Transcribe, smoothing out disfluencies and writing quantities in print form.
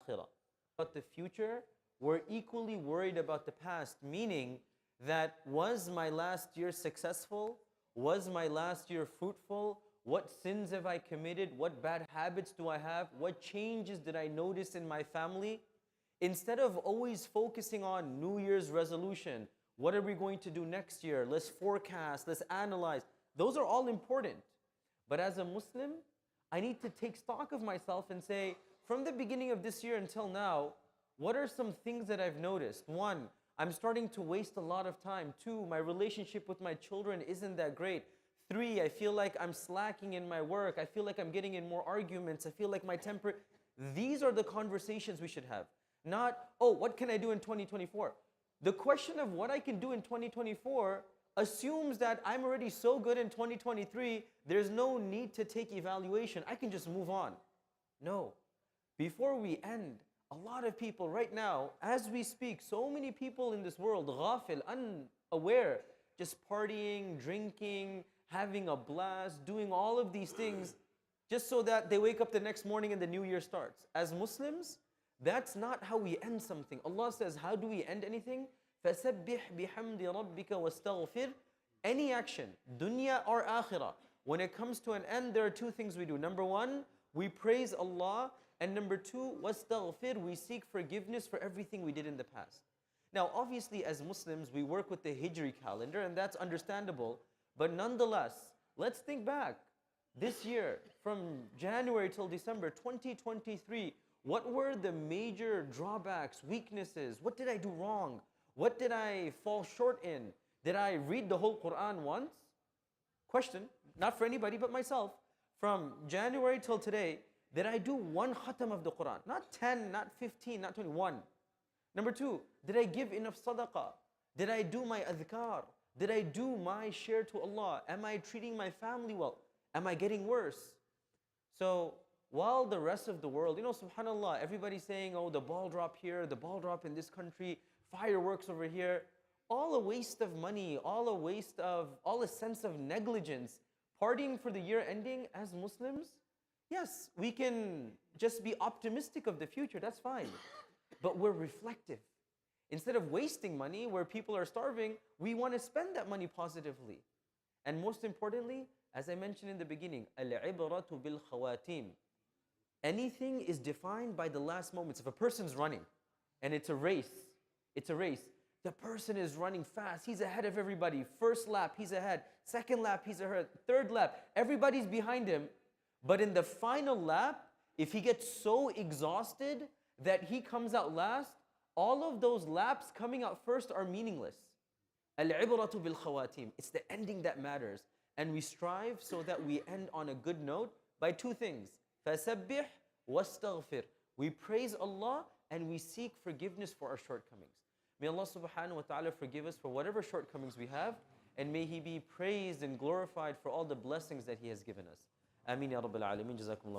akhirah. About the future, we're equally worried about the past, meaning that was my last year successful? Was my last year fruitful? What sins have I committed? What bad habits do I have? What changes did I notice in my family? Instead of always focusing on New Year's resolution, what are we going to do next year? Let's forecast, let's analyze. Those are all important. But as a Muslim, I need to take stock of myself and say, from the beginning of this year until now, what are some things that I've noticed? One, I'm starting to waste a lot of time. Two, my relationship with my children isn't that great. Three, I feel like I'm slacking in my work. I feel like I'm getting in more arguments. I feel like my temper. These are the conversations we should have. Not, oh, what can I do in 2024? The question of what I can do in 2024 assumes that I'm already so good in 2023, there's no need to take evaluation. I can just move on. No. Before we end, a lot of people right now, as we speak, so many people in this world, ghafil, unaware, just partying, drinking, having a blast, doing all of these things, just so that they wake up the next morning and the new year starts. As Muslims, that's not how we end something. Allah says, how do we end anything? فَسَبِّحْ بِحَمْدِ رَبِّكَ وَاسْتَغْفِرْ. Any action, dunya or akhirah, when it comes to an end, there are two things we do. Number one, we praise Allah. And number two, وَاسْتَغْفِرْ. We seek forgiveness for everything we did in the past. Now, obviously, as Muslims, we work with the Hijri calendar, and that's understandable. But nonetheless, let's think back. This year, from January till December 2023, what were the major drawbacks, weaknesses? What did I do wrong? What did I fall short in? Did I read the whole Quran once? Question, not for anybody but myself. From January till today, did I do one khatam of the Quran? Not 10, not 15, not 21. Number two, did I give enough sadaqah? Did I do my adhkar? Did I do my share to Allah? Am I treating my family well? Am I getting worse? So, while the rest of the world, subhanAllah, everybody's saying, oh, the ball drop here, the ball drop in this country, fireworks over here, all a waste of money, all a sense of negligence. Partying for the year ending as Muslims, yes, we can just be optimistic of the future, that's fine. But we're reflective. Instead of wasting money where people are starving, we want to spend that money positively. And most importantly, as I mentioned in the beginning, al-ibratu bil khawatim. Anything is defined by the last moments. If a person's running and it's a race, the person is running fast, he's ahead of everybody. First lap, he's ahead. Second lap, he's ahead. Third lap, everybody's behind him. But in the final lap, if he gets so exhausted that he comes out last, all of those laps coming out first are meaningless. Al-ibratu bil khawatim. It's the ending that matters. And we strive so that we end on a good note by two things. فَسَبِّحْ وَاسْتَغْفِرْ. We praise Allah and we seek forgiveness for our shortcomings. May Allah subhanahu wa ta'ala forgive us for whatever shortcomings we have, and may He be praised and glorified for all the blessings that He has given us. Ameen ya Rabbil Alameen. Jazakumullah.